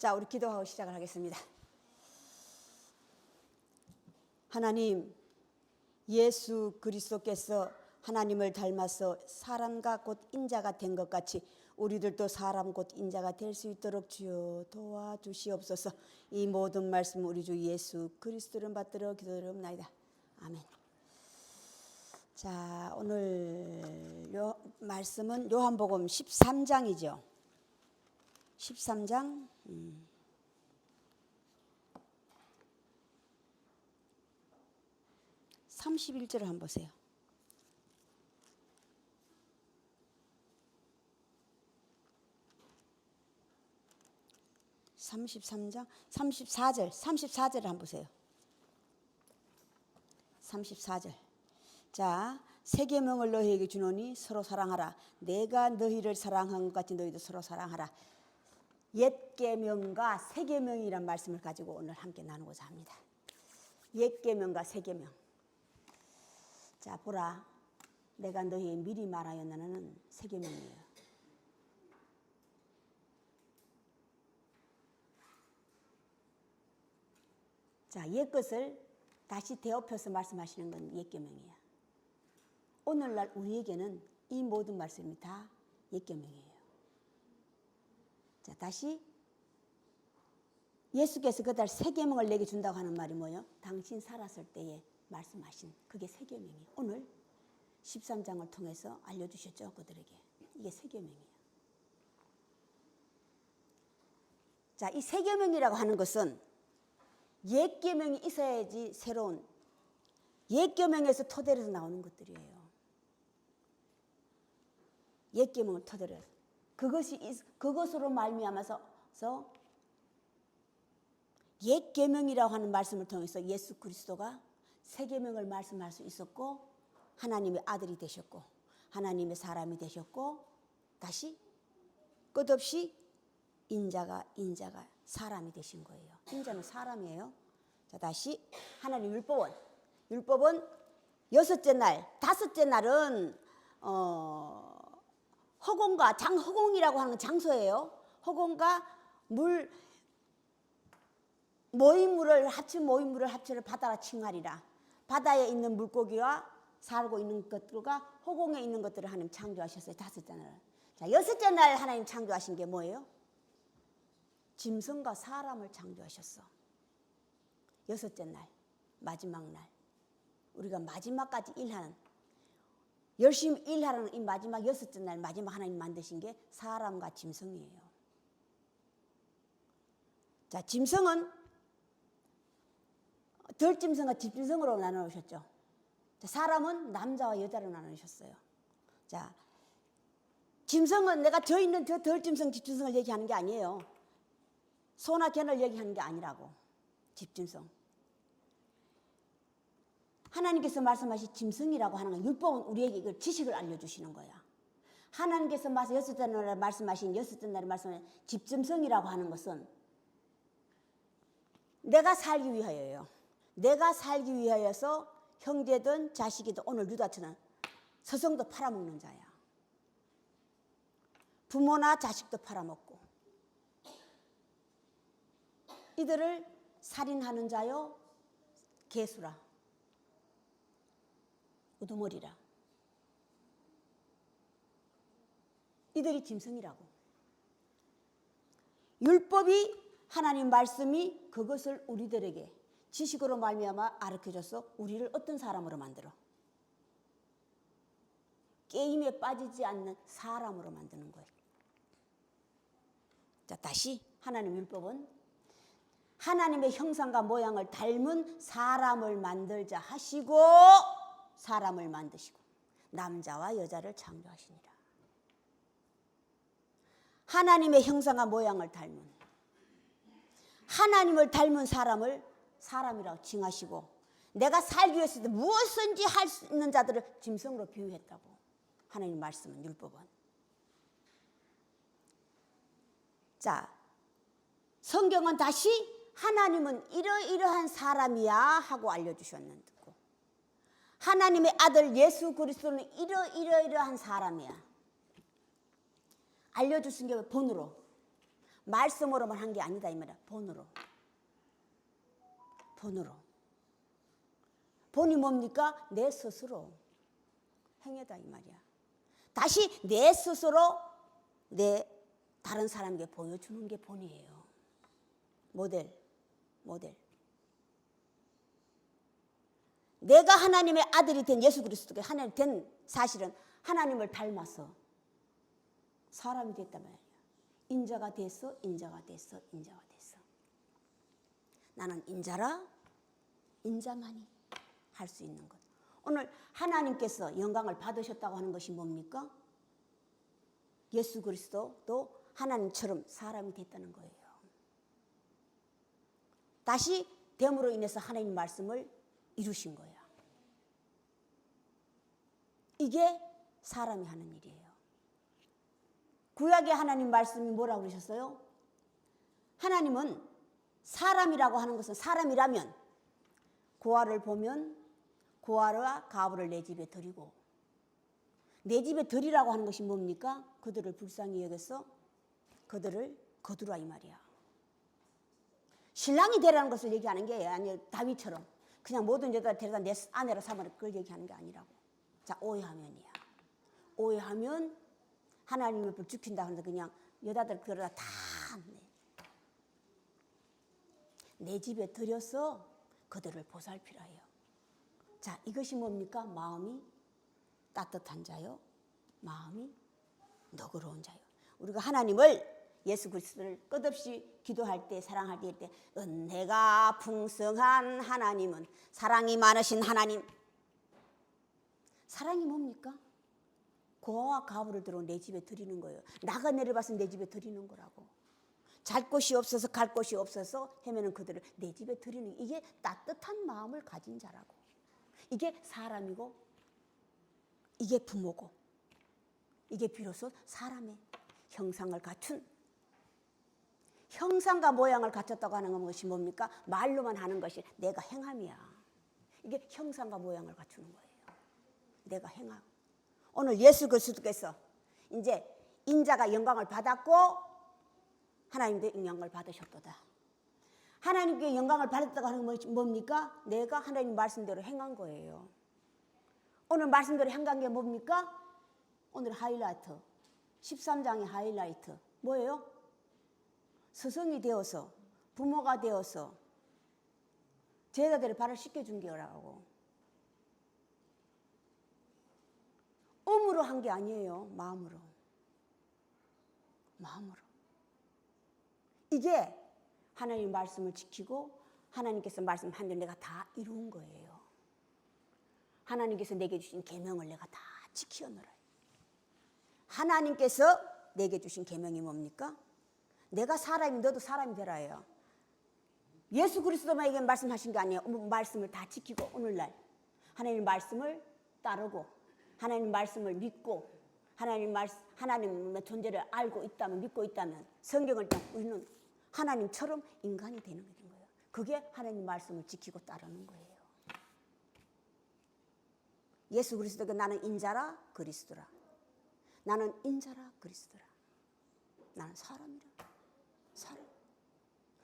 자, 우리 기도하고 시작을 하겠습니다. 하나님, 예수 그리스도께서 하나님을 닮아서 사람과 곧 인자가 된 것 같이 우리들도 사람 곧 인자가 될 수 있도록 주여 도와주시옵소서. 이 모든 말씀 우리 주 예수 그리스도를 받들어 기도드립니다. 아멘. 자, 오늘 말씀은 요한복음 13장이죠. 13장 31절을 한번 보세요. (33장) 34절을 한번 보세요. 34절. 자, 새 계명을 너희에게 주노니 서로 사랑하라. 내가 너희를 사랑한 것 같이 너희도 서로 사랑하라. 옛 계명과 새 계명이란 말씀을 가지고 오늘 함께 나누고자 합니다. 옛 계명과 새 계명. 자, 보라, 내가 너희에게 미리 말하였나는 새 계명이에요. 자, 옛 것을 다시 되엎여서 말씀하시는 건 옛 계명이에요. 오늘날 우리에게는 이 모든 말씀이 다 옛 계명이에요. 자, 다시 예수께서 그달 새 계명을 내게 준다고 하는 말이 뭐예요? 당신 살았을 때에 말씀하신 그게 새 계명이에요. 오늘 13장을 통해서 알려주셨죠, 그들에게. 이게 새 계명이에요. 자, 이 새 계명이라고 하는 것은 옛 계명이 있어야지 새로운 옛 계명에서 토대로 나오는 것들이에요. 옛 계명을 토대로 해서 그것으로 말미암아서 옛 계명이라고 하는 말씀을 통해서 예수 그리스도가 새 계명을 말씀할 수 있었고 하나님의 아들이 되셨고 하나님의 사람이 되셨고 다시 끝없이 인자가 사람이 되신 거예요. 인자는 사람이에요. 자, 다시 하나님 율법은 여섯째 날, 다섯째 날은 허공과 장허공이라고 하는 장소예요. 허공과 모임물을 합치를 바다라 칭하리라. 바다에 있는 물고기와 살고 있는 것들과 허공에 있는 것들을 하나님 창조하셨어요. 다섯째 날. 자, 여섯째 날 하나님 창조하신 게 뭐예요? 짐승과 사람을 창조하셨어. 여섯째 날, 마지막 날. 우리가 마지막까지 일하는, 열심히 일하는 이 마지막 여섯째 날, 마지막 하나님 만드신 게 사람과 짐승이에요. 자, 짐승은 덜짐승과 집짐승으로 나누셨죠. 자, 사람은 남자와 여자로 나누셨어요. 자, 짐승은 내가 저 있는 저 덜짐승, 집짐승을 얘기하는 게 아니에요. 소나 개를 얘기하는 게 아니라고. 집짐승. 하나님께서 말씀하신 짐승이라고 하는 건 율법은 우리에게 이걸 지식을 알려주시는 거야. 하나님께서 여섯째 날에 말씀하신 집짐승이라고 하는 것은 내가 살기 위하여요. 내가 살기 위하여서 형제든 자식이든 오늘 유다처럼 서성도 팔아먹는 자야. 부모나 자식도 팔아먹고 이들을 살인하는 자요 개수라 우두머리라. 이들이 짐승이라고. 율법이 하나님 말씀이 그것을 우리들에게 지식으로 말미암아 가르쳐줘서 우리를 어떤 사람으로 만들어? 게임에 빠지지 않는 사람으로 만드는 거예요. 자, 다시 하나님 율법은 하나님의 형상과 모양을 닮은 사람을 만들자 하시고 사람을 만드시고 남자와 여자를 창조하시니라. 하나님의 형상과 모양을 닮은 하나님을 닮은 사람을 사람이라고 칭하시고 내가 살기 위해서 무엇인지 할 수 있는 자들을 짐승으로 비유했다고. 하나님 말씀은 율법은. 자, 성경은 다시 하나님은 이러이러한 사람이야 하고 알려주셨는데 하나님의 아들 예수 그리스도는 이러이러한 사람이야. 알려주신 게 본으로 말씀으로만 한 게 아니다 이 말이야. 본으로. 본이 뭡니까? 내 스스로 행해다 이 말이야. 다시 내 스스로 내 다른 사람에게 보여주는 게 본이에요. 모델. 내가 하나님의 아들이 된 예수 그리스도가 하나님 된 사실은 하나님을 닮아서 사람이 됐단 말이야. 인자가 됐어. 나는 인자라. 인자만이 할 수 있는 것. 오늘 하나님께서 영광을 받으셨다고 하는 것이 뭡니까? 예수 그리스도도 하나님처럼 사람이 됐다는 거예요. 다시 됨으로 인해서 하나님 말씀을 이루신 거야. 이게 사람이 하는 일이에요. 구약의 하나님 말씀이 뭐라고 그러셨어요? 하나님은 사람이라고 하는 것은 사람이라면 고아를 보면 고아와 가부를 내 집에 들이고 내 집에 들이라고 하는 것이 뭡니까? 그들을 불쌍히 여겨서 그들을 거두라 이 말이야. 신랑이 되라는 것을 얘기하는 게 아니에요. 다윗처럼 그냥 모든 여자를 데려다 내 아내로 삼으라 그걸 얘기하는 게 아니라고. 자, 오해하면이야. 오해하면 하나님의 불 지킨다 하는데 그냥 여자들 그러다 다 내 집에 들여서 그들을 보살피라 해요. 자, 이것이 뭡니까? 마음이 따뜻한 자요. 마음이 너그러운 자요. 우리가 하나님을 예수 그리스도를 끝없이 기도할 때 사랑할 때 은혜가 풍성한 하나님은 사랑이 많으신 하나님. 사랑이 뭡니까? 고아와 가부를 들어 내 집에 드리는 거예요. 나가 내려봐서 내 집에 드리는 거라고. 잘 곳이 없어서 갈 곳이 없어서 헤매는 그들을 내 집에 드리는 이게 따뜻한 마음을 가진 자라고. 이게 사람이고 이게 부모고 이게 비로소 사람의 형상을 갖춘 형상과 모양을 갖췄다고 하는 것이 뭡니까? 말로만 하는 것이 내가 행함이야. 이게 형상과 모양을 갖추는 거예요. 내가 행함. 오늘 예수 그리스도께서 이제 인자가 영광을 받았고 하나님도 영광을 받으셨도다. 하나님께 영광을 받았다고 하는 것이 뭡니까? 내가 하나님 말씀대로 행한 거예요. 오늘 말씀대로 행한 게 뭡니까? 오늘 하이라이트 13장의 하이라이트 뭐예요? 스승이 되어서 부모가 되어서 제자들의 발을 씻겨준 게라고. 음으로 한 게 아니에요. 마음으로. 이게 하나님 말씀을 지키고 하나님께서 말씀한 대로 내가 다 이룬 거예요. 하나님께서 내게 주신 계명을 내가 다 지키어노라. 하나님께서 내게 주신 계명이 뭡니까? 내가 사람이 너도 사람이 되라예요. 예수 그리스도만에게 말씀하신 게 아니에요. 말씀을 다 지키고 오늘날 하나님 말씀을 따르고 하나님 말씀을 믿고 하나님의 존재를 알고 있다면 믿고 있다면 성경을 우리는 하나님처럼 인간이 되는 거예요. 그게 하나님 말씀을 지키고 따르는 거예요. 예수 그리스도가 나는 인자라 그리스도라. 나는 인자라 그리스도라. 나는 사람이라.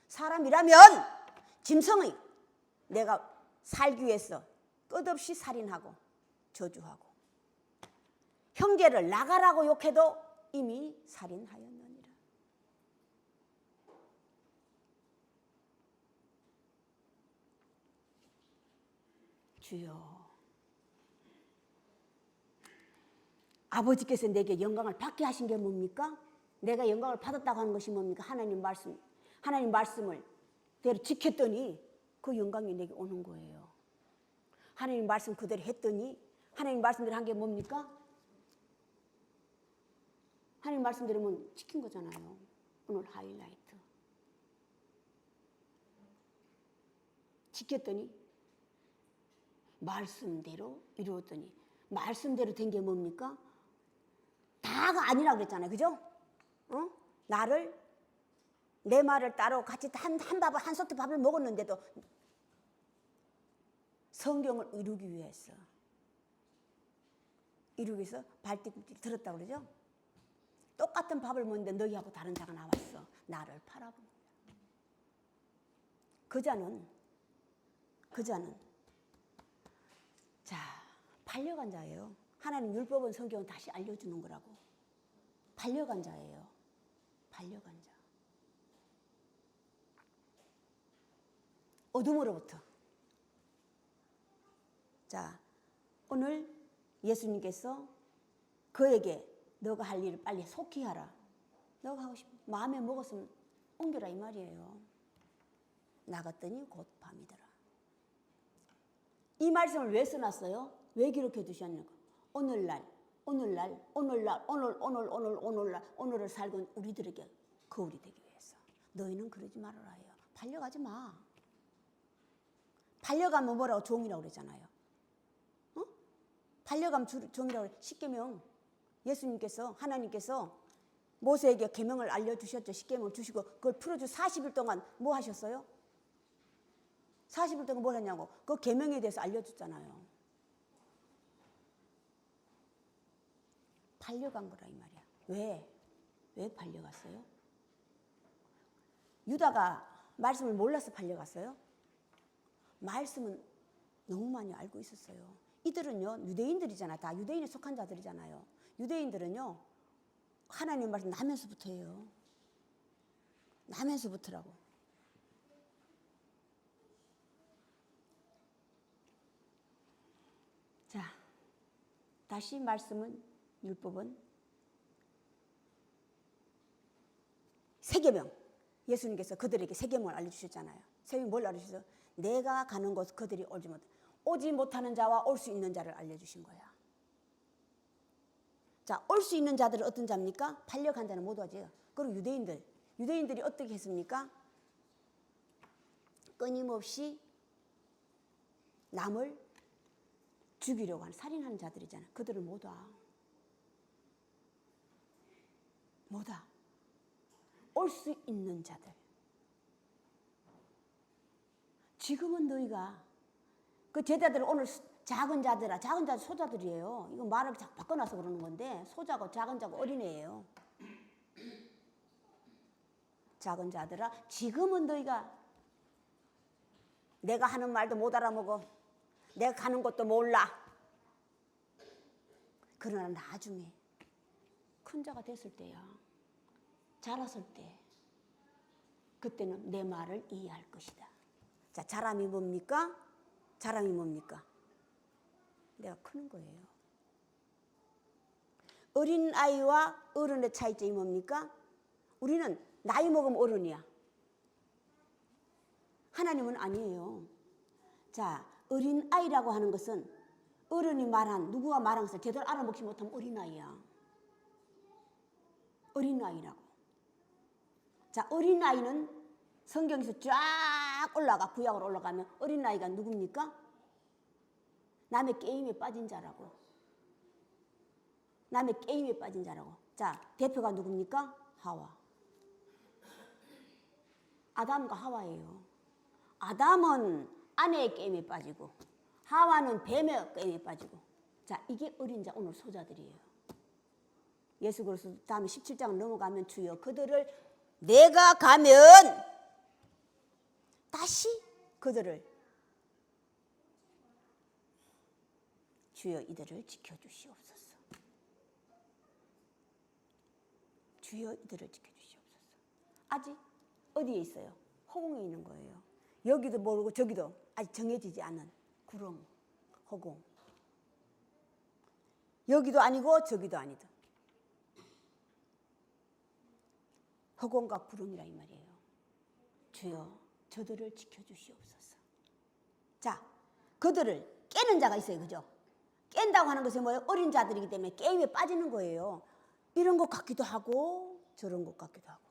사람이라면 짐승이 내가 살기 위해서 끝없이 살인하고 저주하고 형제를 나가라고 욕해도 이미 살인하였느니라. 주여, 아버지께서 내게 영광을 받게 하신 게 뭡니까? 내가 영광을 받았다고 하는 것이 뭡니까? 하나님 말씀을 대로 지켰더니 그 영광이 내게 오는 거예요. 하나님 말씀 그대로 했더니 하나님 말씀대로 한 게 뭡니까? 하나님 말씀대로면 지킨 거잖아요. 오늘 하이라이트. 지켰더니 말씀대로 이루었더니 말씀대로 된 게 뭡니까? 다가 아니라고 그랬잖아요. 그죠? 내 말을 따로 같이 한 소트 밥을 먹었는데도 성경을 이루기 위해서 발뒤꿈치를 들었다고 그러죠? 똑같은 밥을 먹는데 너희하고 다른 자가 나왔어. 나를 팔아본 거야. 그자는 자, 반려간 자예요. 하나님 율법은 성경은 다시 알려주는 거라고. 반려간 자예요. 반려간 자. 어둠으로부터. 자, 오늘 예수님께서 그에게 너가 할 일을 빨리 속히 하라. 너가 하고 싶은 마음에 먹었으면 옮겨라 이 말이에요. 나갔더니 곧 밤이더라. 이 말씀을 왜 써놨어요? 왜 기록해 두셨는가? 오늘을 살고 우리들에게 거울이 되기 위해서. 너희는 그러지 말아라 해요. 반려가지 마. 반려가면 뭐라고? 종이라고 그러잖아요. 어? 반려가면 종이라고 그래. 십계명. 예수님께서 하나님께서 모세에게 계명을 알려주셨죠. 십계명을 주시고 그걸 풀어주 40일 동안 뭐 하셨어요? 40일 동안 뭘 했냐고. 그 계명에 대해서 알려줬잖아요. 반려간 거라 이 말이야. 왜 반려갔어요? 유다가 말씀을 몰라서 반려갔어요? 말씀은 너무 많이 알고 있었어요. 이들은요, 유대인들이잖아. 다 유대인에 속한 자들이잖아요. 유대인들은요, 하나님 말씀 나면서부터 해요. 나면서부터라고. 자, 다시 말씀은, 율법은 세계명. 예수님께서 그들에게 세계명을 알려주셨잖아요. 세계명 뭘 알려주셨어요? 내가 가는 곳 그들이 오지 못하는 자와 올 수 있는 자를 알려주신 거야. 자, 올 수 있는 자들은 어떤 자입니까? 반려간 자는 못 오죠. 그리고 유대인들이 어떻게 했습니까? 끊임없이 남을 죽이려고 하는 살인하는 자들이잖아요. 그들은 못 와. 못 와. 올 수 있는 자들. 지금은 너희가 그 제자들은 오늘 작은 자들 소자들이에요. 이거 말을 바꿔놔서 그러는 건데 소자고 작은 자고 어린애예요. 작은 자들아, 지금은 너희가 내가 하는 말도 못 알아먹어. 내가 가는 곳도 몰라. 그러나 나중에 큰 자가 됐을 때야, 자랐을 때, 그때는 내 말을 이해할 것이다. 자, 자람이 뭡니까? 자람이 뭡니까? 내가 크는 거예요. 어린 아이와 어른의 차이점이 뭡니까? 우리는 나이 먹으면 어른이야. 하나님은 아니에요. 자, 어린 아이라고 하는 것은 어른이 누구가 말한 것을 제대로 알아먹지 못하면 어린 아이야. 어린 아이라고. 자, 어린 아이는 성경에서 쫙 구약으로 올라가면 어린 아이가 누굽니까? 남의 게임에 빠진 자라고. 남의 게임에 빠진 자라고. 자, 대표가 누굽니까? 하와. 아담과 하와예요. 아담은 아내의 게임에 빠지고 하와는 뱀의 게임에 빠지고. 자, 이게 어린 자, 오늘 소자들이에요. 예수 그리스도 다음에 17장을 넘어가면 주여 그들을 내가 가면 다시 그들을 주여 이들을 지켜주시옵소서. 주여 이들을 지켜주시옵소서. 아직 어디에 있어요? 허공에 있는 거예요. 여기도 모르고 저기도 아직 정해지지 않은 구름, 허공. 여기도 아니고 저기도 아니다. 허공과 구름이라 이 말이에요. 주여 저들을 지켜주시옵소서. 자, 그들을 깨는 자가 있어요. 그죠? 깬다고 하는 것이 뭐예요? 어린 자들이기 때문에 게임에 빠지는 거예요. 이런 것 같기도 하고 저런 것 같기도 하고.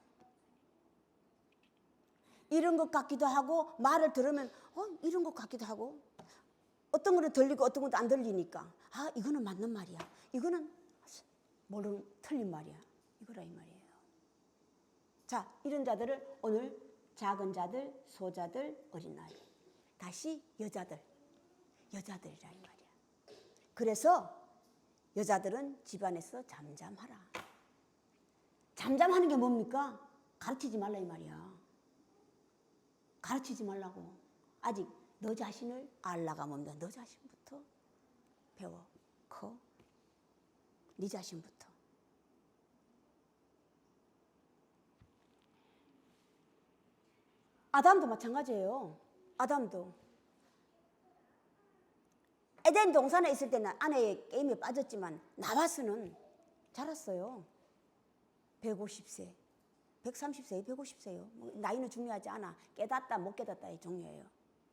이런 것 같기도 하고 말을 들으면 이런 것 같기도 하고 어떤 거는 들리고 어떤 것도 안 들리니까 이거는 맞는 말이야. 이거는 모르는 틀린 말이야. 이거라 이 말이에요. 자, 이런 자들을 오늘 작은 자들, 소자들, 어린아이. 다시 여자들이라 이 말이야. 그래서 여자들은 집안에서 잠잠하라. 잠잠하는 게 뭡니까? 가르치지 말라 이 말이야. 가르치지 말라고. 아직 너 자신을 알라가 뭡니다. 너 자신부터 배워. 커. 네 자신부터. 아담도 마찬가지예요. 아담도 에덴 동산에 있을 때는 아내의 게임에 빠졌지만 나와서는 자랐어요. 150세, 130세, 150세요. 나이는 중요하지 않아. 깨닫다 못 깨닫다의 중요해요.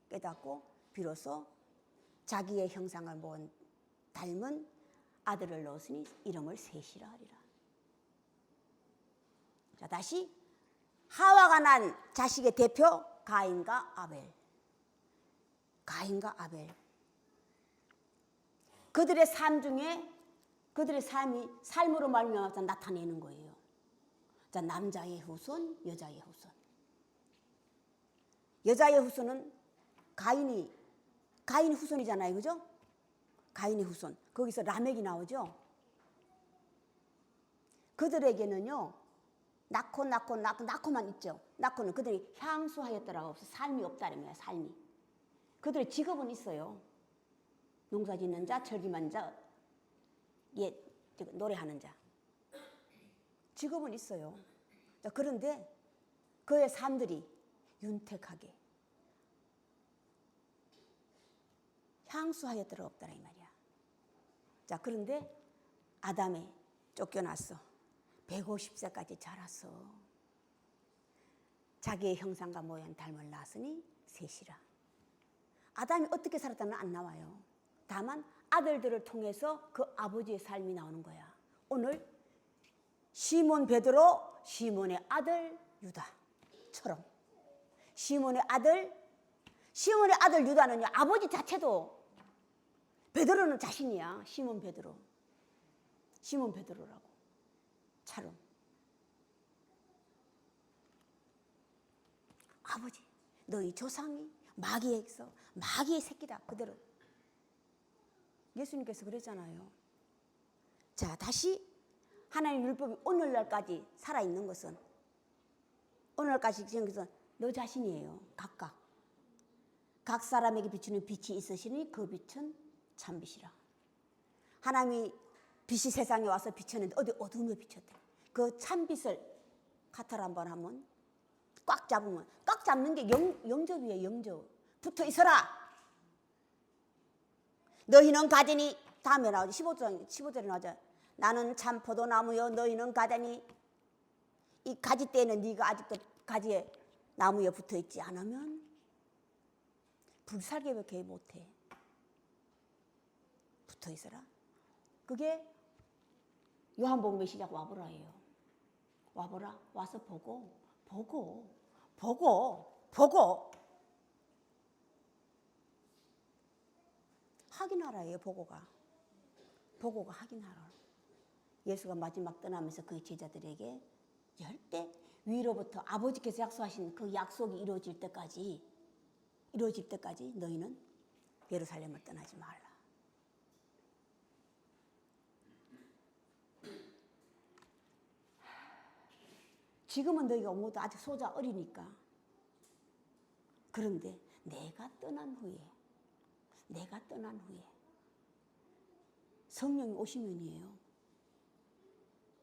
깨닫고 비로소 자기의 형상을 닮은 아들을 낳았으니 이름을 셋이라 하리라. 자, 다시 하와가 난 자식의 대표 가인과 아벨. 가인과 아벨. 그들의 삶 중에 그들의 삶으로 말미암아서 나타내는 거예요. 자, 남자의 후손, 여자의 후손. 여자의 후손은 가인 후손이잖아요, 그죠? 가인의 후손. 거기서 라멕이 나오죠. 그들에게는요, 낳고만 있죠. 낳고는 그들이 향수하였더라고 없어. 삶이 없다는 거야, 삶이. 그들의 직업은 있어요. 농사 짓는 자, 절기만 자, 노래하는 자. 직업은 있어요. 자, 그런데 그의 삶들이 윤택하게 향수하였더라 없다라 이 말이야. 자, 그런데 아담에 쫓겨났어. 150세까지 자랐어. 자기의 형상과 모양 닮을 낳았으니 셋이라. 아담이 어떻게 살았다는 안 나와요. 다만 아들들을 통해서 그 아버지의 삶이 나오는 거야. 오늘 시몬 베드로, 시몬의 아들 유다처럼 시몬의 아들 유다는요, 아버지 자체도 베드로는 자신이야. 시몬 베드로라고 차름. 아버지, 너희 조상이 마귀의 새끼다. 그대로 예수님께서 그랬잖아요. 자, 다시 하나님 율법이 오늘날까지 살아있는 것은, 오늘날까지 지은 것은 너 자신이에요. 각 사람에게 비추는 빛이 있으시니 그 빛은 참빛이라. 하나님이 빛이 세상에 와서 비쳤는데 어디 어둠에 비쳤대. 그 참빛을 카타를 한번 하면 꽉 잡는 게 영접이에요. 영접. 붙어 있어라. 너희는 가지니, 다음에 나오죠. 15절에 나오죠. 나는 참 포도나무요 너희는 가지니, 이 가지대에는 네가 아직도 가지에 나무에 붙어 있지 않으면 불살개밖에 못해. 붙어 있어라. 그게 요한복음의 시작 와보라예요. 와보라. 와서 보고 확인하라예요. 보고가 확인하라. 예수가 마지막 떠나면서 그의 제자들에게 절대 위로부터 아버지께서 약속하신 그 약속이 이루어질 때까지 너희는 예루살렘을 떠나지 말라. 지금은 너희가 모두 아직 소자 어리니까. 그런데 내가 떠난 후에 성령이 오시면이에요.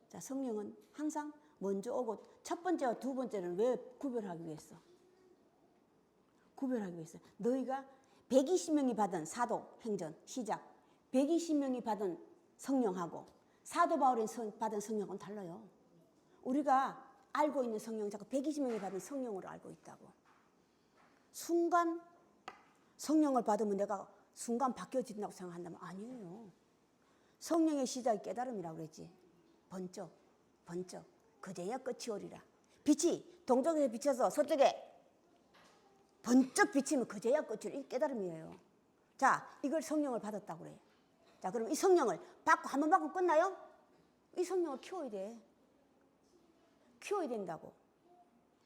자, 성령은 항상 먼저 오고 첫 번째와 두 번째는 왜 구별하기 위해서? 너희가 120명이 받은 사도행전 시작, 120명이 받은 성령하고 사도 바울이 받은 성령은 달라요. 우리가 알고 있는 성령, 자꾸 120명이 받은 성령으로 알고 있다고. 순간 성령을 받으면 내가 순간 바뀌어진다고 생각한다면 아니에요. 성령의 시작이 깨달음이라고 그랬지. 번쩍 그제야 끝이 오리라. 빛이 동쪽에서 비쳐서 서쪽에 번쩍 비치면 그제야 끝이 오리라. 이게 깨달음이에요. 자, 이걸 성령을 받았다고 그래. 자, 그럼 이 성령을 한 번 받고 끝나요? 이 성령을 키워야 된다고.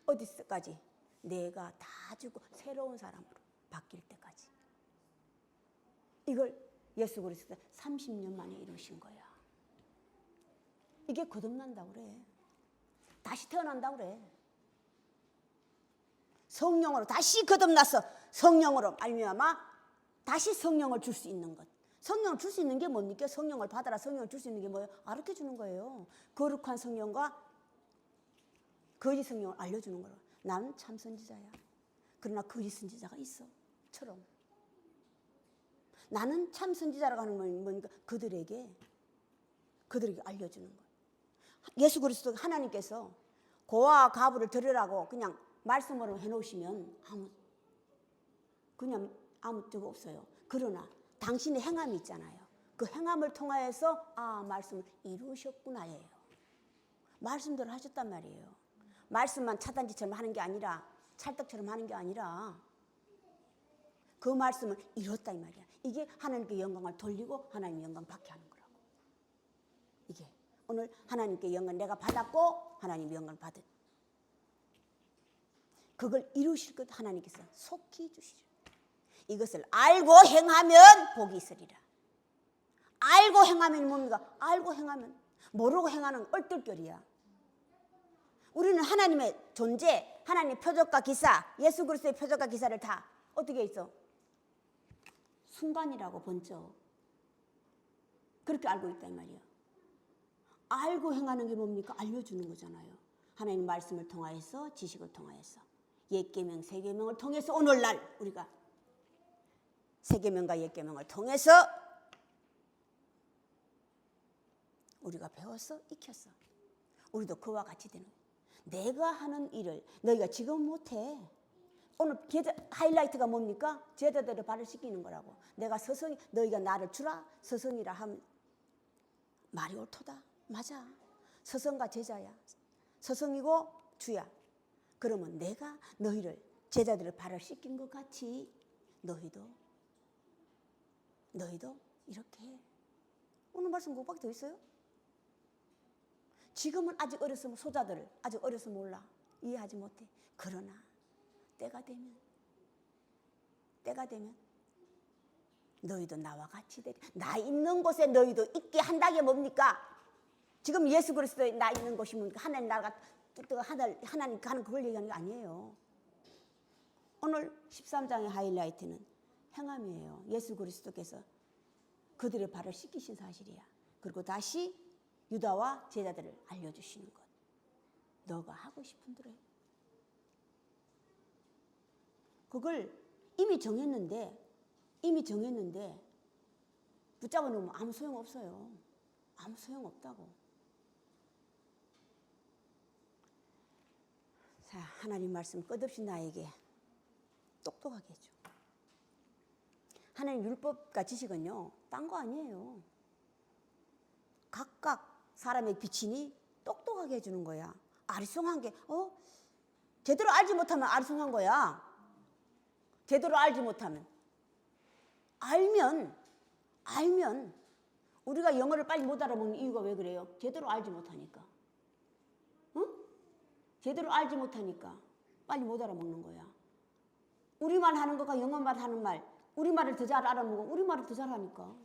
어디까지? 내가 다 죽고 새로운 사람으로 바뀔 때까지. 이걸 예수 그리스도 30년 만에 이루신 거야. 이게 거듭난다고 그래. 다시 태어난다고 그래. 성령으로 다시 거듭나서 성령으로 말미암아 다시 성령을 줄 수 있는 것. 성령을 줄 수 있는 게 뭡니까? 성령을 받아라. 성령을 줄 수 있는 게 뭐예요? 알려 주는 거예요. 거룩한 성령과 거짓 성령을 알려주는 거예요. 나는 참 선지자야. 그러나 거짓 선지자가 있어. 처럼. 나는 참 선지자라고 하는 건 뭐니까 그들에게 알려주는 거예요. 예수 그리스도 하나님께서 고와 가부를 드리라고 그냥 말씀으로 해놓으시면 그냥 아무 뜻 없어요. 그러나 당신의 행함이 있잖아요. 그 행함을 통하여서 말씀을 이루셨구나예요. 말씀대로 하셨단 말이에요. 말씀만 차단지처럼 하는 게 아니라 찰떡처럼 하는 게 아니라 그 말씀을 이뤘다 이 말이야. 이게 하나님께 영광을 돌리고 하나님 영광 받게 하는 거라고. 이게 오늘 하나님께 영광 내가 받았고 하나님 영광을 받은 그걸 이루실 것 하나님께서 속히 주시리라. 이것을 알고 행하면 복이 있으리라. 알고 행하면 뭡니까? 알고 행하면 모르고 행하는 얼떨결이야. 우리는 하나님의 존재, 하나님의 표적과 기사, 예수 그리스도의 표적과 기사를 다 어떻게 있어? 순간이라고 번쩍 그렇게 알고 있단 말이야. 알고 행하는 게 뭡니까? 알려주는 거잖아요. 하나님 말씀을 통하여서 지식을 통하여서 옛 계명, 새 계명을 통해서 오늘날 우리가 새 계명과 옛 계명을 통해서 우리가 배워서 익혔어. 우리도 그와 같이 되는 거야. 내가 하는 일을 너희가 지금 못해. 오늘 하이라이트가 뭡니까? 제자들을 발을 씻기는 거라고. 내가 서성이 너희가 나를 주라 서성이라 하면 말이 옳도다. 맞아. 서성과 제자야. 서성이고 주야. 그러면 내가 너희를 제자들을 발을 씻긴 것 같이 너희도 이렇게 해. 오늘 말씀 못 밖에 더 있어요? 지금은 아직 어렸으면 소자들을 아직 어려서 몰라. 이해하지 못해. 그러나 때가 되면 너희도 나와 같이 되리. 나 있는 곳에 너희도 있게 한다는 게 뭡니까? 지금 예수 그리스도에 나 있는 곳이 뭡니까? 하나님 나라가 하나님 가는 그걸 얘기하는 게 아니에요. 오늘 13장의 하이라이트는 행함이에요. 예수 그리스도께서 그들의 발을 씻기신 사실이야. 그리고 다시 유다와 제자들을 알려주시는 것. 너가 하고 싶은 대로 해. 그걸 이미 정했는데 붙잡아 놓으면 아무 소용없어요. 아무 소용없다고. 자, 하나님 말씀 끝없이 나에게 똑똑하게 해줘. 하나님 율법과 지식은요, 딴 거 아니에요. 각각 사람의 비치니 똑똑하게 해주는 거야. 아리송한 게, 제대로 알지 못하면 아리송한 거야. 제대로 알지 못하면. 알면 우리가 영어를 빨리 못 알아먹는 이유가 왜 그래요? 제대로 알지 못하니까. 응? 제대로 알지 못하니까 빨리 못 알아먹는 거야. 우리말 하는 것과 영어말 하는 말, 우리말을 더 잘 알아먹고 우리말을 더 잘하니까.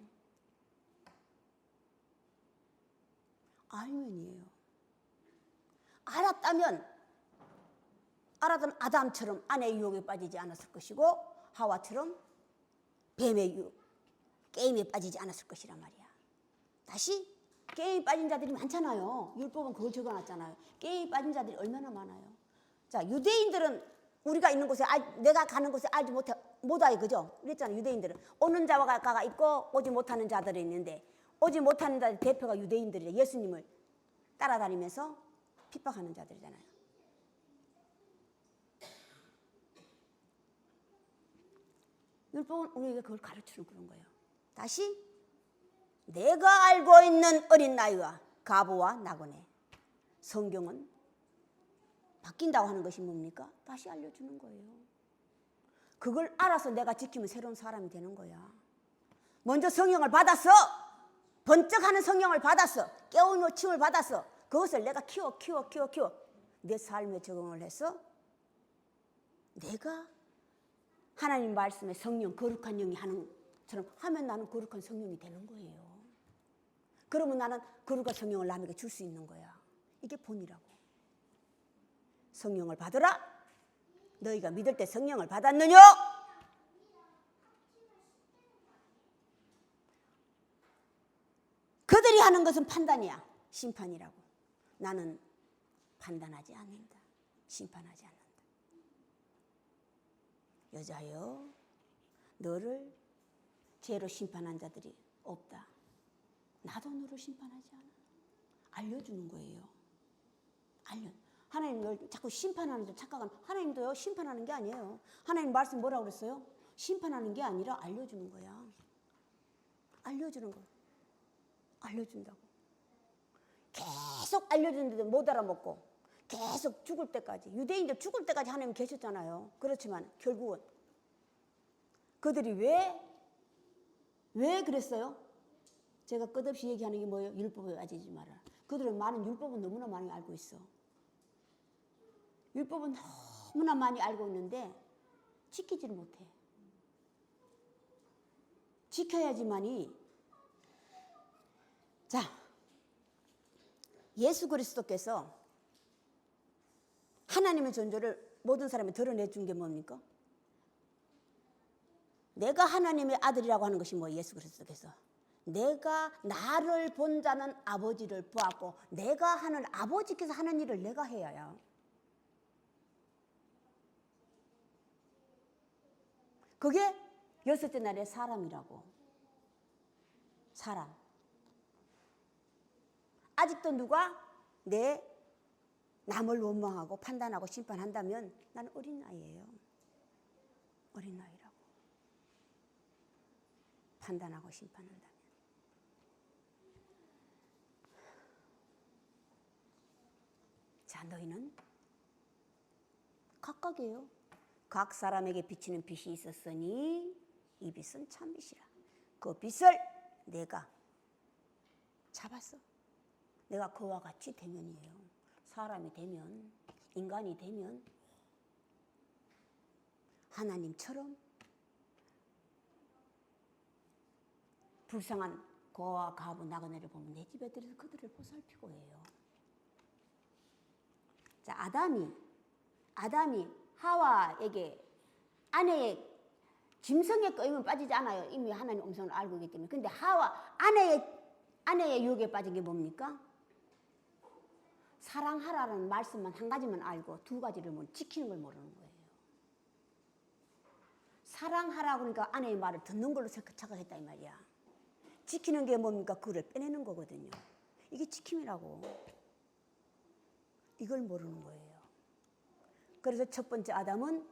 알면이에요. 알았다면 아담처럼 아내의 유혹에 빠지지 않았을 것이고 하와처럼 뱀의 유혹, 게임에 빠지지 않았을 것이란 말이야. 다시 게임에 빠진 자들이 많잖아요. 율법은 그걸 적어놨잖아요. 게임에 빠진 자들이 얼마나 많아요. 자, 유대인들은 우리가 있는 곳에 내가 가는 곳에 알지 못하게 그죠? 그랬잖아요. 유대인들은 오는 자와 가가 있고 오지 못하는 자들이 있는데 오지 못하는 자들 대표가 유대인들이래. 예수님을 따라다니면서 핍박하는 자들이잖아요. 율법은 우리에게 그걸 가르치는 그런 거예요. 다시 내가 알고 있는 어린 나이와 가부와 나그네. 성경은 바뀐다고 하는 것이 뭡니까? 다시 알려주는 거예요. 그걸 알아서 내가 지키면 새로운 사람이 되는 거야. 먼저 성령을 받았어. 번쩍하는 성령을 받았어. 깨우며 침을 받았어. 그것을 내가 키워 내 삶에 적응을 해서 내가 하나님 말씀에 성령 거룩한 영이 하는 것처럼 하면 나는 거룩한 성령이 되는 거예요. 그러면 나는 거룩한 성령을 남에게 줄 수 있는 거야. 이게 본이라고. 성령을 받으라. 너희가 믿을 때 성령을 받았느냐? 그들이 하는 것은 판단이야. 심판이라고. 나는 판단하지 않는다. 심판하지 않는다. 여자여, 너를 죄로 심판한 자들이 없다. 나도 너를 심판하지 않아. 알려주는 거예요. 하나님 널 자꾸 심판하는 줄 착각하는. 하나님도요, 심판하는 게 아니에요. 하나님 말씀 뭐라고 그랬어요? 심판하는 게 아니라 알려주는 거야. 알려주는 거. 알려준다고. 계속 알려주는데도 못 알아먹고 계속 죽을 때까지, 유대인들 죽을 때까지 하나님 계셨잖아요. 그렇지만 결국은 그들이 왜 그랬어요? 제가 끝없이 얘기하는 게 뭐예요? 율법을 가지지 마라. 그들은 많은 율법은 너무나 많이 알고 있어. 율법은 너무나 많이 알고 있는데 지키지를 못해. 지켜야지만이. 자, 예수 그리스도께서 하나님의 존재를 모든 사람이 드러내준 게 뭡니까? 내가 하나님의 아들이라고 하는 것이 뭐예요? 예수 그리스도께서 내가 나를 본 자는 아버지를 보았고, 내가 하는 아버지께서 하는 일을 내가 해야요. 그게 여섯째 날의 사람이라고. 사람. 아직도 누가 내 남을 원망하고 판단하고 심판한다면 나는 어린 아이예요. 어린 아이라고. 판단하고 심판한다면. 자, 너희는 각각이에요. 각 사람에게 비치는 빛이 있었으니 이 빛은 참빛이라. 그 빛을 내가 잡았어. 내가 그와 같이 되면이에요. 사람이 되면, 인간이 되면 하나님처럼 불쌍한 고아와 가부 나그네를 보면 내 집에 들여서 그들을 보살피고 해요. 자, 아담이 하와에게 아내의 짐승의 끄임은 빠지지 않아요. 이미 하나님 음성을 알고 있기 때문에. 근데 아내의 유혹에 빠진 게 뭡니까? 사랑하라는 말씀만 한 가지만 알고 두 가지를 지키는 걸 모르는 거예요. 사랑하라고 그러니까 아내의 말을 듣는 걸로 착각했다 이 말이야. 지키는 게 뭡니까? 그걸 빼내는 거거든요. 이게 지킴이라고. 이걸 모르는 거예요. 그래서 첫 번째 아담은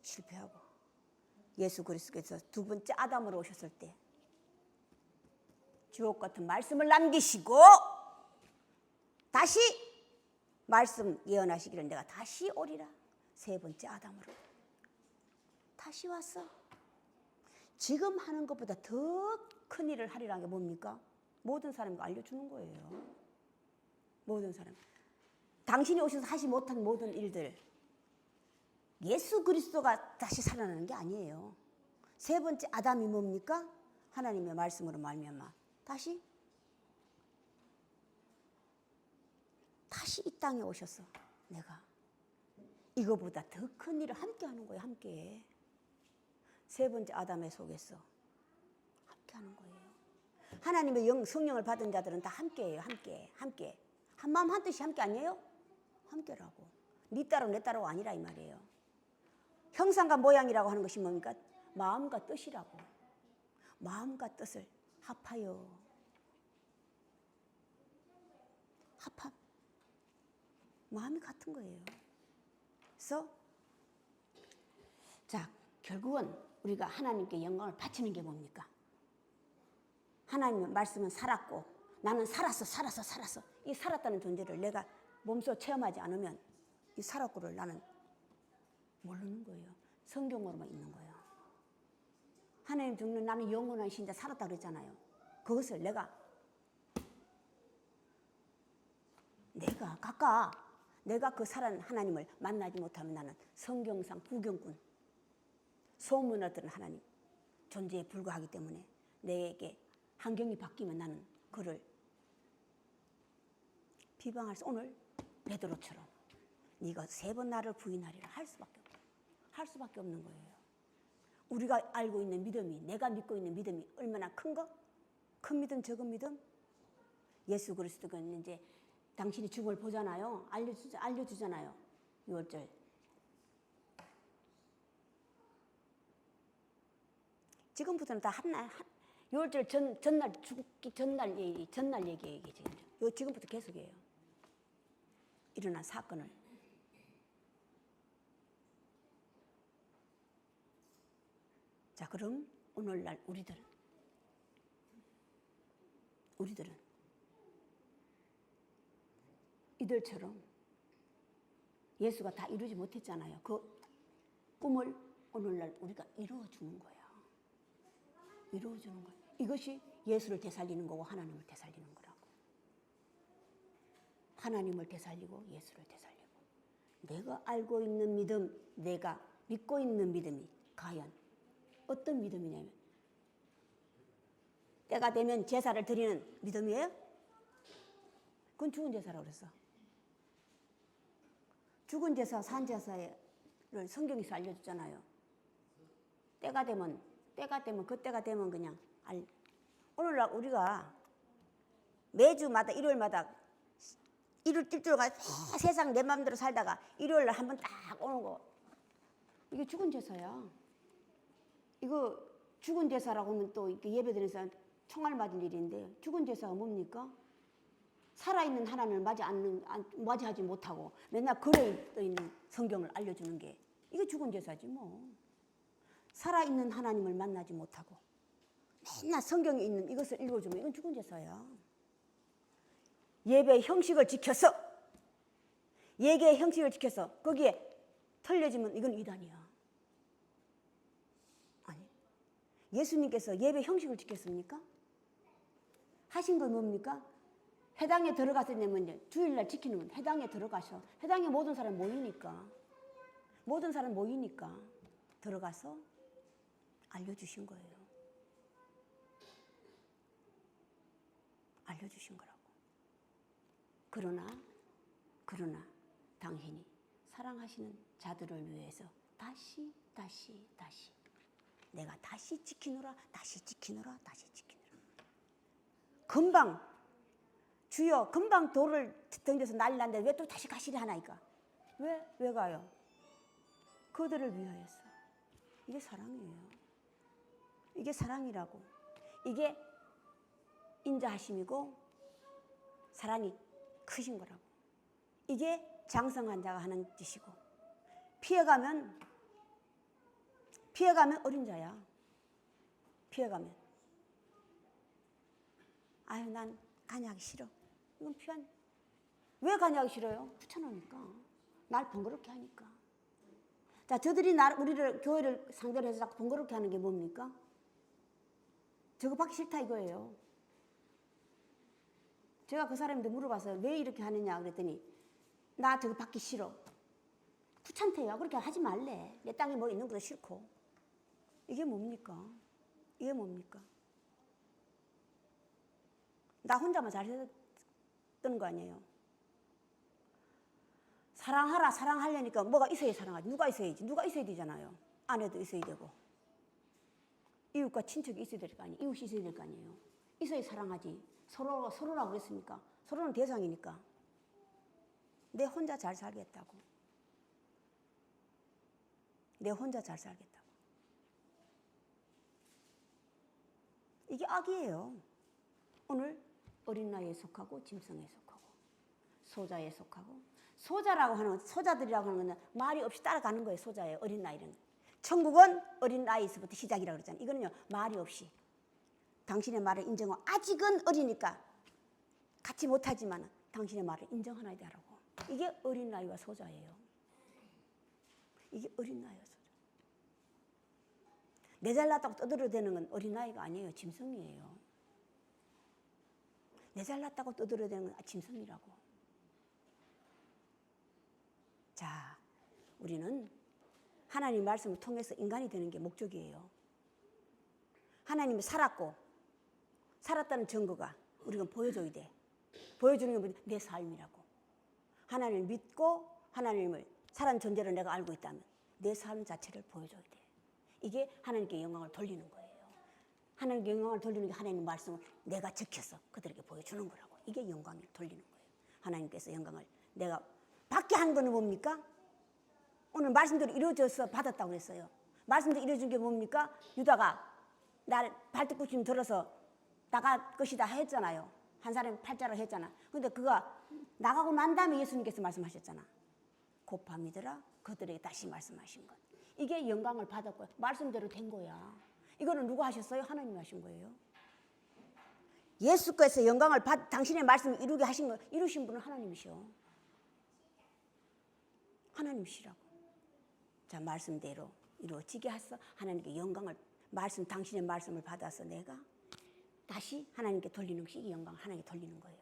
실패하고, 예수 그리스도께서 두 번째 아담으로 오셨을 때 주옥 같은 말씀을 남기시고 다시 말씀 예언하시기를 내가 다시 오리라. 세 번째 아담으로 다시 왔어. 지금 하는 것보다 더 큰 일을 하리라는 게 뭡니까? 모든 사람에게 알려주는 거예요. 모든 사람. 당신이 오셔서 하지 못한 모든 일들, 예수 그리스도가 다시 살아나는 게 아니에요. 세 번째 아담이 뭡니까? 하나님의 말씀으로 말미암아 다시 이 땅에 오셔서 내가 이거보다 더 큰 일을 함께 하는 거예요. 함께. 세 번째 아담의 속에서 함께 하는 거예요. 하나님의 성령을 받은 자들은 다 함께해요. 함께. 한 마음 한 뜻이 함께 아니에요? 함께라고. 네 따로 내 따로 아니라 이 말이에요. 형상과 모양이라고 하는 것이 뭡니까? 마음과 뜻이라고. 마음과 뜻을 합하여. 합함. 마음이 같은 거예요. 그래서 자, 결국은 우리가 하나님께 영광을 바치는 게 뭡니까? 하나님의 말씀은 살았고 나는 살았어. 이 살았다는 존재를 내가 몸소 체험하지 않으면 이 살았고를 나는 모르는 거예요. 성경으로만 있는 거예요. 하나님 죽는 나는 영원한 신자 살았다 그랬잖아요. 그것을 내가 그 살아난 하나님을 만나지 못하면 나는 성경상 구경꾼, 소문을 들은 하나님 존재에 불과하기 때문에 내게 환경이 바뀌면 나는 그를 비방할 수, 오늘 베드로처럼 네가 3번 나를 부인하리라 할 수밖에 없어요. 할 수밖에 없는 거예요. 우리가 알고 있는 믿음이, 내가 믿고 있는 믿음이 얼마나 큰 거? 큰 믿음, 적은 믿음? 예수 그리스도가 이제 당신이 죽음을 보잖아요. 알려주잖아요. 6월절. 지금부터는 다 한날 6월절 전날 죽기 전날 얘기예요. 지금부터 계속해요. 일어난 사건을. 자, 그럼 오늘날 우리들은 이들처럼 예수가 다 이루지 못했잖아요. 그 꿈을 오늘날 우리가 이루어주는 거야. 이루어주는 거야. 이것이 예수를 되살리는 거고 하나님을 되살리는 거라고. 하나님을 되살리고 예수를 되살리고. 내가 알고 있는 믿음, 내가 믿고 있는 믿음이 과연 어떤 믿음이냐면 때가 되면 제사를 드리는 믿음이에요? 그건 죽은 제사라고 그랬어. 죽은 제사, 산 제사를 성경에서 알려줬잖아요. 때가 되면 그때가 되면 그냥 오늘날 우리가 매주마다 일요일마다 일요일 뜰줄가 세상 내 마음대로 살다가 일요일날 한번 딱 오는 거 이게 죽은 제사야. 이거 죽은 제사라고 하면 또 이렇게 예배드리는 사람 총알 맞은 일인데 죽은 제사가 뭡니까? 살아있는 하나님을 맞이하지 못하고 맨날 걸어 있는 성경을 알려주는 게 이게 죽은 제사지 뭐. 살아있는 하나님을 만나지 못하고 맨날 성경에 있는 이것을 읽어주면 이건 죽은 제사야. 예배의 형식을 지켜서 거기에 틀려지면 이건 이단이야. 아니, 예수님께서 예배 형식을 지켰습니까? 하신 건 뭡니까? 회당에 들어가서 내면 주일날 지키는 건 회당에 들어가서 회당에 모든 사람 모이니까 들어가서 알려주신 거예요. 알려주신 거라고. 그러나 당신이 사랑하시는 자들을 위해서 다시 내가 다시 지키노라. 주여 금방 돌을 던져서 난리 났는데 왜 또 다시 가시리 하나이까? 왜 가요? 그들을 위하여서. 이게 사랑이에요. 이게 사랑이라고. 이게 인자하심이고 사랑이 크신 거라고. 이게 장성한 자가 하는 짓이고 피해가면 어린 자야. 피해가면 아유 난 간여하기 싫어. 이건 왜 간여하기 싫어요? 붙여놓으니까. 날 번거롭게 하니까. 자, 저들이 우리를 교회를 상대로 해서 자꾸 번거롭게 하는 게 뭡니까? 저거 받기 싫다 이거예요. 제가 그 사람한테 물어봐서 왜 이렇게 하느냐 그랬더니 나 저거 받기 싫어. 귀찮대요. 그렇게 하지 말래. 내 땅에 뭐 있는 것도 싫고. 이게 뭡니까? 나 혼자만 잘 살았던 거 아니에요. 사랑하려니까 뭐가 있어야 사랑하지. 누가 있어야 되잖아요. 아내도 있어야 되고 이웃과 친척이 있어야 될 거 아니에요. 이웃이 있어야 될 거 아니에요. 있어야 사랑하지. 서로라고 그랬습니까? 서로는 대상이니까. 내 혼자 잘 살겠다고. 이게 악이에요. 오늘 어린 나이에 속하고 짐승에 속하고 소자에 속하고 소자들이라고 하는 건 말이 없이 따라가는 거예요. 소자의 어린 나이는. 천국은 어린 나이에서부터 시작이라고 그랬잖아요. 이거는요 말이 없이 당신의 말을 인정하고 아직은 어리니까 같이 못하지만 당신의 말을 인정하나야 되라고. 이게 어린 나이와 소자예요. 이게 어린 나이와 소자. 내 잘났다고 떠들어대는 건 어린 나이가 아니에요. 짐승이에요. 내 잘났다고 떠들어대는 건 짐승이라고. 자, 우리는 하나님 말씀을 통해서 인간이 되는 게 목적이에요. 하나님이 살았다는 증거가 우리가 보여줘야 돼. 보여주는 게 내 삶이라고. 하나님을 믿고 하나님을 살아있는 존재로 내가 알고 있다면 내 삶 자체를 보여줘야 돼. 이게 하나님께 영광을 돌리는 거예요. 하나님께 영광을 돌리는 게 하나님 말씀을 내가 지켜서 그들에게 보여주는 거라고. 이게 영광을 돌리는 거예요. 하나님께서 영광을 내가 받게 한 거는 뭡니까? 오늘 말씀대로 이루어져서 받았다고 그랬어요. 말씀대로 이루어진 게 뭡니까? 유다가 날 발톱붙임 들어서 나갈 것이다 했잖아요. 한 사람이 팔자를 했잖아. 근데 그가 나가고 난 다음에 예수님께서 말씀하셨잖아. 곧 밤이더라 그들에게 다시 말씀하신 것. 이게 영광을 받았고요. 말씀대로 된 거야. 이거는 누가 하셨어요? 하나님이 하신 거예요. 예수께서 영광을 당신의 말씀을 이루게 하신 거, 이루신 분은 하나님이셔. 하나님이시라고. 자, 말씀대로 이루어지게 하소. 하나님께 영광을 당신의 말씀을 받아서 내가 다시 하나님께 돌리는 것이 이 영광을 하나님께 돌리는 거예요.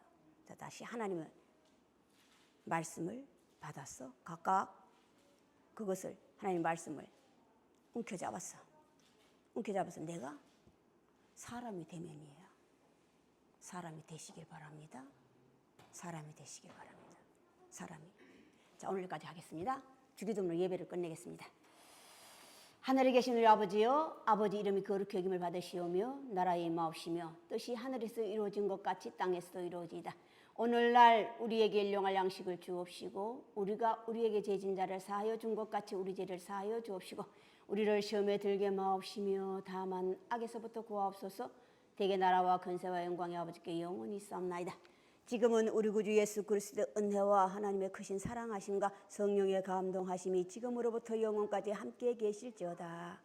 자, 다시 하나님의 말씀을 받았어. 각각 그것을 하나님의 말씀을 움켜잡았어. 움켜잡아서 내가 사람이 되면이에요. 사람이 되시길 바랍니다. 사람이 되시길 바랍니다. 사람이. 자, 오늘까지 하겠습니다. 주기도문으로 예배를 끝내겠습니다. 하늘에 계신 우리 아버지여, 아버지 이름이 거룩히 여김을 받으시오며 나라의 임하옵시며 뜻이 하늘에서 이루어진 것 같이 땅에서도 이루어지이다. 오늘날 우리에게 일용할 양식을 주옵시고 우리가 우리에게 죄진 자를 사하여 준 것 같이 우리 죄를 사하여 주옵시고 우리를 시험에 들게 마옵시며 다만 악에서부터 구하옵소서. 대개 나라와 근세와 영광의 아버지께 영원히 있사옵나이다. 지금은 우리 구주 예수 그리스도의 은혜와 하나님의 크신 사랑하심과 성령의 감동하심이 지금으로부터 영원까지 함께 계실지어다.